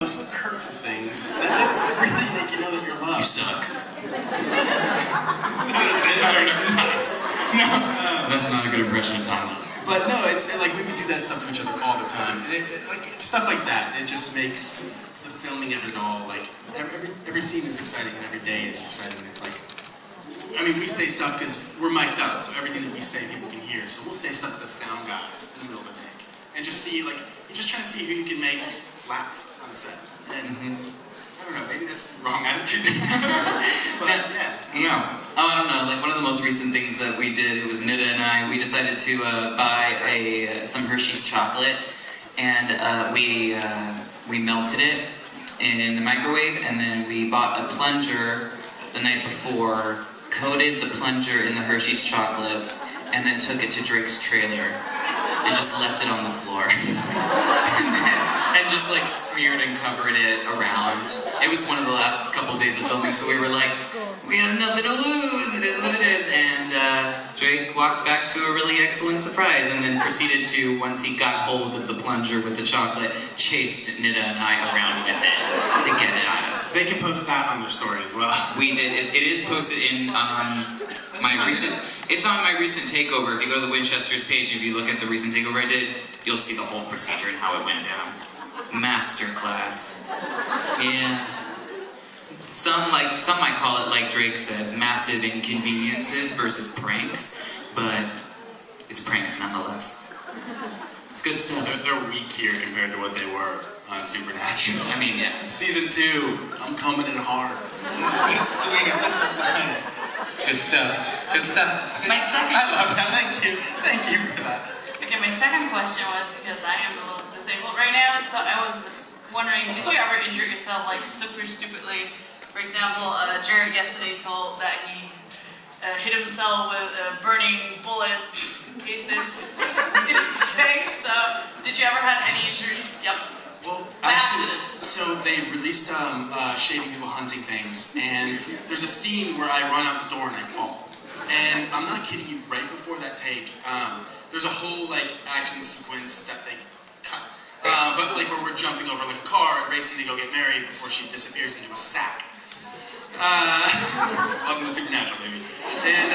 Most hurtful things that just really make you know that you're loved. You suck. That's it. No, that's not a good impression of Tom. But no, it's like we would do that stuff to each other all the time. And like stuff like that. It just makes the filming of it all like every scene is exciting and every day is exciting. And it's like, I mean, we say stuff because we're mic'd up, so everything that we say people can hear. So we'll say stuff to the sound guys in the middle of a take, and just see like you're just trying to see who you can make laugh on the set. And I don't know, maybe that's the wrong attitude. But yeah. I don't know. Like one of the most recent things that we did, it was Nita and I. We decided to buy some Hershey's chocolate, and we melted it in the microwave, and then we bought a plunger the night before, coated the plunger in the Hershey's chocolate, and then took it to Drake's trailer and just left it on the floor. and just like smeared and covered it around. It was one of the last couple days of filming, so we were like, we have nothing to lose, it is what it is. And Drake walked back to a really excellent surprise, and then proceeded to, once he got hold of the plunger with the chocolate, chased Nita and I around with it to get it on us. They can post that on their story as well. We did. It is posted in my recent. It's on my recent takeover. If you go to the Winchester's page, if you look at the recent takeover I did, you'll see the whole procedure and how it went down. Masterclass. Yeah. Some might call it, like Drake says, massive inconveniences versus pranks, but it's pranks nonetheless. It's good stuff. They're weak here compared to what they were on Supernatural. I mean, yeah. Season 2, I'm coming in hard. Swinging this way. Good stuff. Good stuff. I love that. Thank you for that. Okay, my second question was, because I am a little disabled right now, so I was wondering, did you ever injure yourself like super stupidly? For example, Jared yesterday told that he hit himself with burning bullet cases in his face. So, did you ever have any injuries? Yep. Well, actually, so they released shaving people hunting things, and there's a scene where I run out the door and I fall. And I'm not kidding you, right before that take, there's a whole like action sequence that they cut. But like where we're jumping over like a car and racing to go get Mary before she disappears into a sack. Welcome to Supernatural, baby. And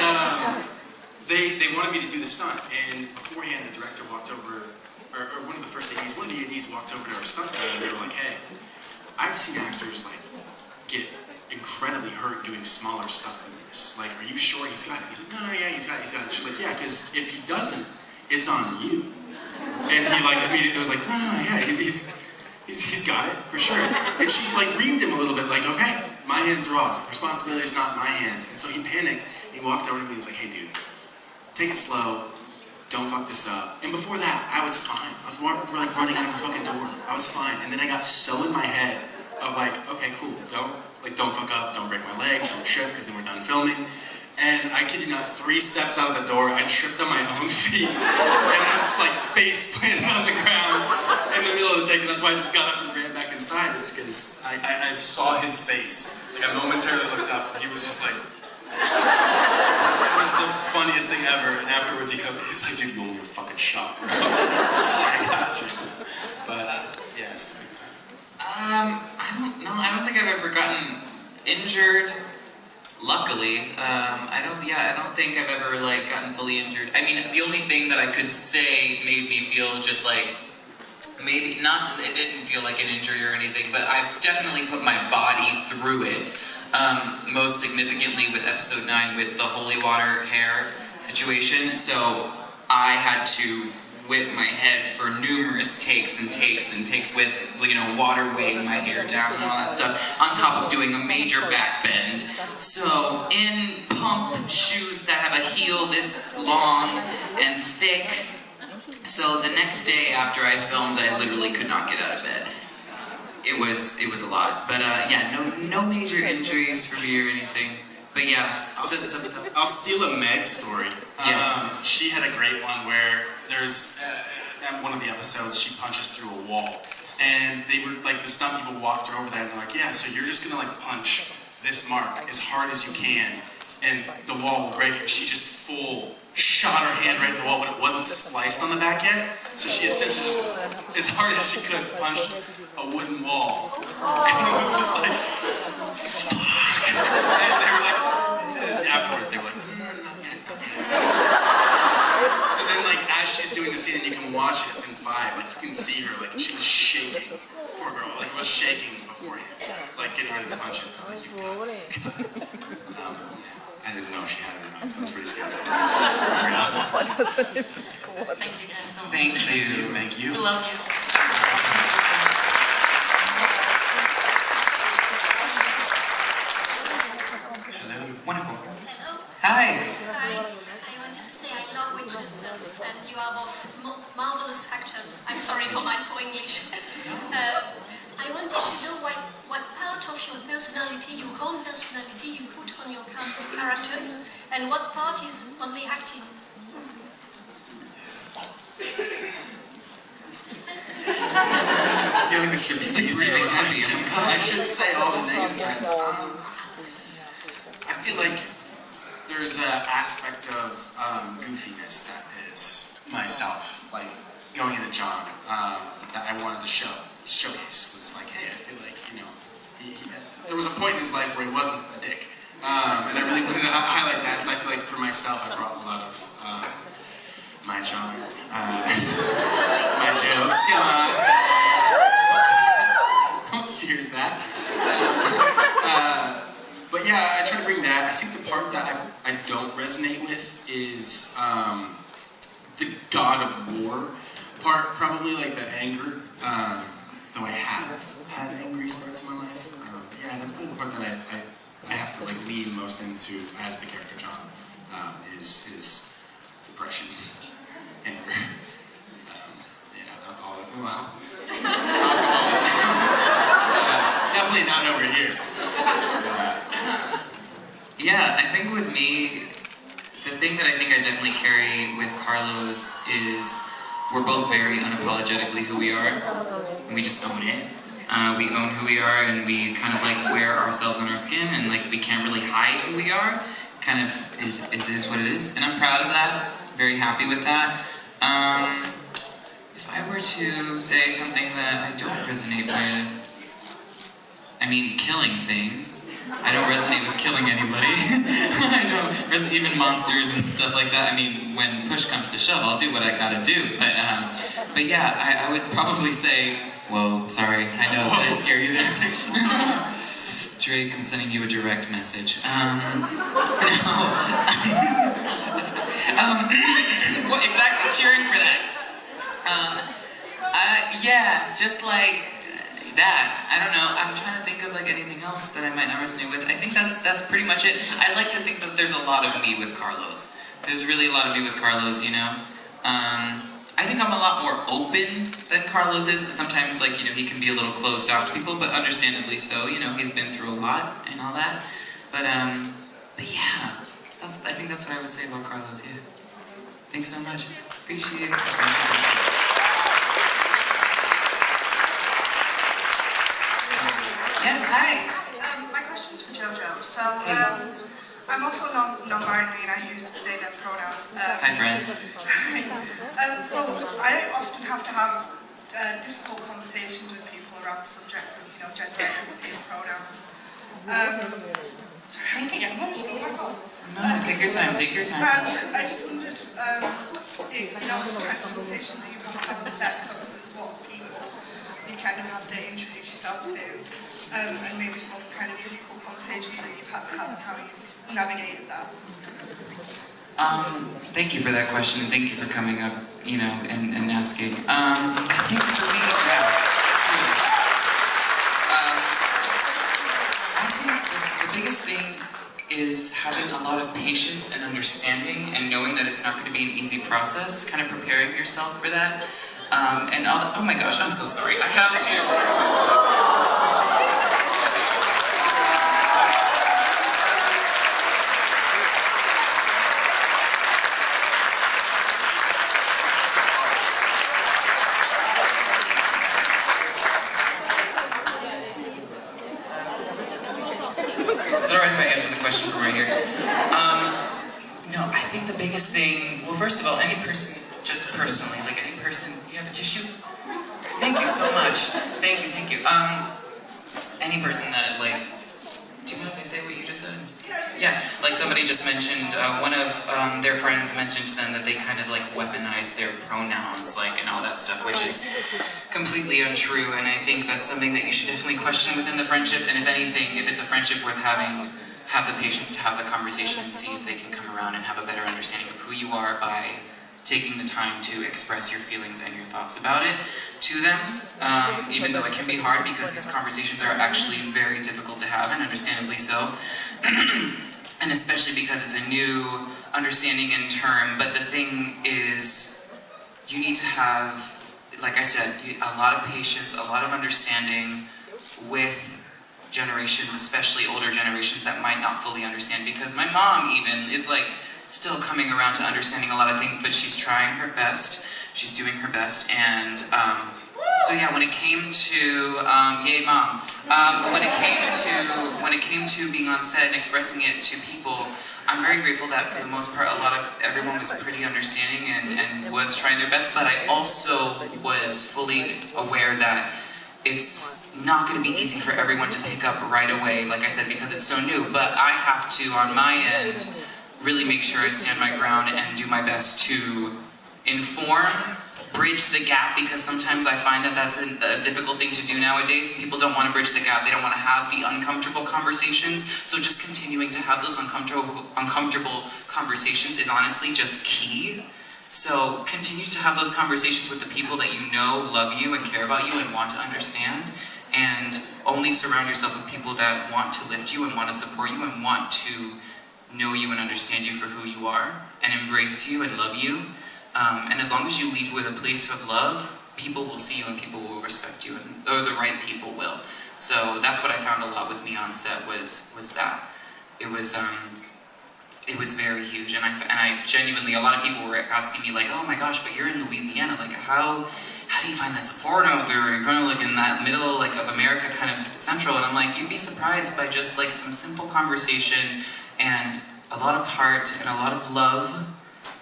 they wanted me to do the stunt, and beforehand the director walked over, or one of the first ADs, one of the ADs walked over to our stunt guy, and they were like, hey, I've seen actors like get incredibly hurt doing smaller stuff than this. Like, are you sure he's got it? He's like, no, yeah, he's got it. She's like, yeah, because if he doesn't, it's on you. And he like immediately was like, no, yeah, he's got it for sure. And she like reamed him a little bit, like, okay, my hands are off. Responsibility is not my hands. And so he panicked. He walked over to me. He's like, hey, dude, take it slow. Don't fuck this up. And before that, I was fine. I was like running out the fucking door. I was fine. And then I got so in my head of like, okay, cool. Don't fuck up. Don't break my leg. Don't trip, because then we're done filming. And I kid you not, 3 steps out of the door, I tripped on my own feet, and I like face planted on the ground in the middle of the take, and that's why I just got up and ran back inside. It's because I saw his face. Like I momentarily looked up, and he was just like, it was the funniest thing ever. And afterwards he's like, dude, you owe me a fucking shot. I got you. But yes. I don't know. I don't think I've ever gotten injured. Luckily, I don't think I've ever like gotten fully injured. I mean, the only thing that I could say made me feel just like, maybe not, it didn't feel like an injury or anything, but I've definitely put my body through it. Most significantly with episode 9 with the holy water hair situation. So I had to whip my head for numerous takes with, you know, water weighing my hair down and all that stuff, on top of doing a major back bend. So in pump shoes that have a heel this long and thick. So the next day after I filmed, I literally could not get out of bed. It was a lot. But yeah, no major injuries for me or anything. But yeah, I'll steal a Meg story. Yes. She had a great one where there's, at one of the episodes, she punches through a wall. And they were, like, the stunt people walked her over there and they're like, yeah, so you're just gonna, like, punch this mark as hard as you can, and the wall will break. And she just shot her hand right in the wall, but it wasn't spliced on the back yet. So she essentially just, as hard as she could, punched a wooden wall And it was just like, fuck. And they were like, afterwards they were like, not yet. So then like, as she's doing the scene, and you can watch it, it's in 5, like you can see her, like she was shaking. Poor girl, like was shaking beforehand. Like getting ready to punch it. I was like, you've got it. I didn't know if she had it or not. I was pretty scared. Thank you guys so much. Thank you. Thank you. We love you. Hello. Wonderful. Hello. Hi. Hi. I wanted to say I love Winchesters, and you are both marvelous actors. I'm sorry for my poor English. I wanted to know what part of your personality, your own personality, you put on your characters, and what part is only acting. I feel like this should be easier. Really heavy. Oh my gosh. I should say all the negative sides. I feel like there's an aspect of goofiness that is myself, like going into John, that I wanted to showcase. Was like, hey, I feel like, you know, there was a point in his life where he wasn't a dick, and I really wanted to highlight that. So I feel like for myself, I brought a lot of my charm, my jokes. Come on. Cheers that. But yeah, I try to bring that. I think the part that I don't resonate with is the God of War part, probably, like that anger. Though I have had angry parts in my life. But yeah, that's probably the part that I have to like lean most into as the character John, is depression, anger. Yeah, well, definitely not over here. Yeah, I think with me, the thing that I think I definitely carry with Carlos is we're both very unapologetically who we are, and we just own it. We own who we are, and we kind of like wear ourselves on our skin, and like we can't really hide who we are. Kind of is what it is, and I'm proud of that. Very happy with that. If I were to say something that I don't resonate with, I mean, killing things. I don't resonate with killing anybody. I don't resonate, even monsters and stuff like that. I mean, when push comes to shove, I'll do what I gotta do. But yeah, I would probably say, whoa, sorry, I know that I scare you there. Drake, I'm sending you a direct message. What, exactly, cheering for that. Yeah, just like that. I don't know. I'm trying to think of like anything else that I might not resonate with. I think that's pretty much it. I like to think that there's a lot of me with Carlos. There's really a lot of me with Carlos, you know. I think I'm a lot more open than Carlos is. Sometimes, like, you know, he can be a little closed off to people, but understandably so. You know, he's been through a lot and all that. But yeah, I think that's what I would say about Carlos. Yeah. Thanks so much. Appreciate it. Yes, hi. My question's for Jojo. So, I'm also non-binary and I use they them pronouns. Hi, friend. So I often have to have difficult conversations with people around the subject of, you know, gender identity and pronouns. Sorry, I'm getting emotional. Oh my God. No, take your time. Take your time. And I just wondered, if, you know, the kind of conversations that you have to have with sex. Obviously, there's a lot of people that you kind of have to introduce yourself to. And maybe some kind of difficult conversations that you've had to have and how you've navigated that. Thank you for that question, and thank you for coming up, you know, and asking. I think for me, yeah. I think the biggest thing is having a lot of patience and understanding, and knowing that it's not going to be an easy process. Kind of preparing yourself for that. And oh my gosh, I'm so sorry. I have to. Is it alright if I answer the question from right here? No, I think the biggest thing, well, first of all, any person, just personally, like any person, you have a tissue? Thank you so much. Thank you. any person that like, do you mind if I say what you just said? Yeah, like somebody just mentioned, one of their friends mentioned to them that they kind of like weaponize their pronouns, like, and all that stuff, which is completely untrue, and I think that's something that you should definitely question within the friendship, and if anything, if it's a friendship worth having, have the patience to have the conversation and see if they can come around and have a better understanding of who you are by taking the time to express your feelings and your thoughts about it to them, even though it can be hard because these conversations are actually very difficult to have, and understandably so. And especially because it's a new understanding and term, but the thing is, you need to have, like I said, a lot of patience, a lot of understanding with generations, especially older generations that might not fully understand, because my mom even is like still coming around to understanding a lot of things, but she's trying her best, she's doing her best, and so yeah, when it came to, yay mom, when it came to being on set and expressing it to people, I'm very grateful that for the most part, everyone was pretty understanding and was trying their best, but I also was fully aware that it's not going to be easy for everyone to pick up right away, like I said, because it's so new, but I have to, on my end, really make sure I stand my ground and do my best to inform, bridge the gap, because sometimes I find that that's a difficult thing to do nowadays. People don't want to bridge the gap, they don't want to have the uncomfortable conversations, so just continuing to have those uncomfortable conversations is honestly just key. So continue to have those conversations with the people that you know love you and care about you and want to understand, and only surround yourself with people that want to lift you and want to support you and want to know you and understand you for who you are and embrace you and love you. And as long as you lead with a place of love, people will see you and people will respect you, or the right people will. So that's what I found a lot with me on set was that. It was very huge, and I genuinely, a lot of people were asking me like, oh my gosh, but you're in Louisiana, like how do you find that support out there? You're kind of like in that middle like of America, kind of central, and I'm like, you'd be surprised by just like some simple conversation and a lot of heart and a lot of love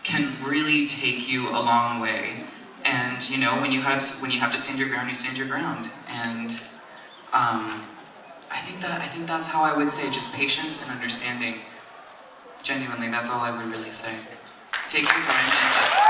can really take you a long way. And you know, when you have to stand your ground, you stand your ground. And I think that's how I would say, just patience and understanding. Genuinely, that's all I would really say. Take your time and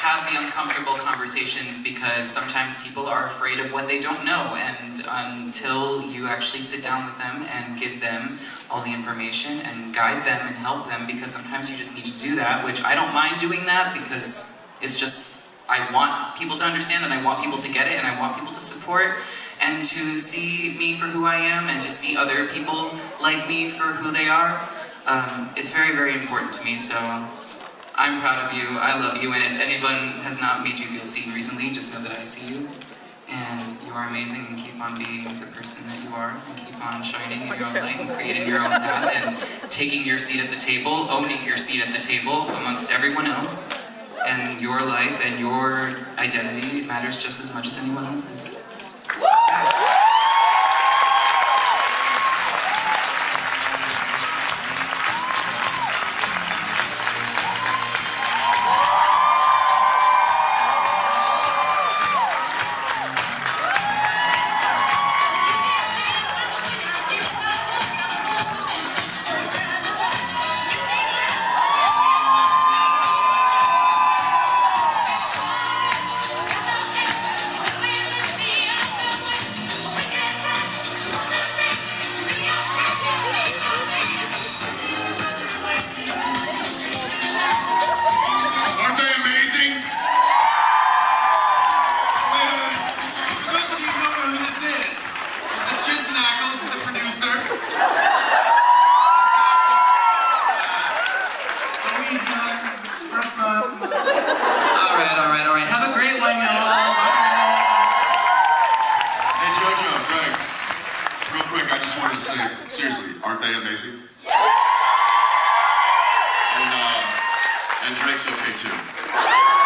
have the uncomfortable conversations, because sometimes people are afraid of what they don't know, and until you actually sit down with them and give them all the information and guide them and help them, because sometimes you just need to do that, which I don't mind doing that, because it's just, I want people to understand and I want people to get it and I want people to support and to see me for who I am and to see other people like me for who they are. It's very, very important to me, so I'm proud of you, I love you, and if anyone has not made you feel seen recently, just know that I see you, and you are amazing, and keep on being the person that you are, and keep on shining in your own light, and creating your own path, and taking your seat at the table, owning your seat at the table amongst everyone else, and your life and your identity matters just as much as anyone else's. Jensen Ackles is a producer. He's not, it's his first time. All right. Have a great one, y'all. Hey, Jojo, Greg. Real quick, I just wanted to say, seriously, aren't they amazing? And Drake's okay too.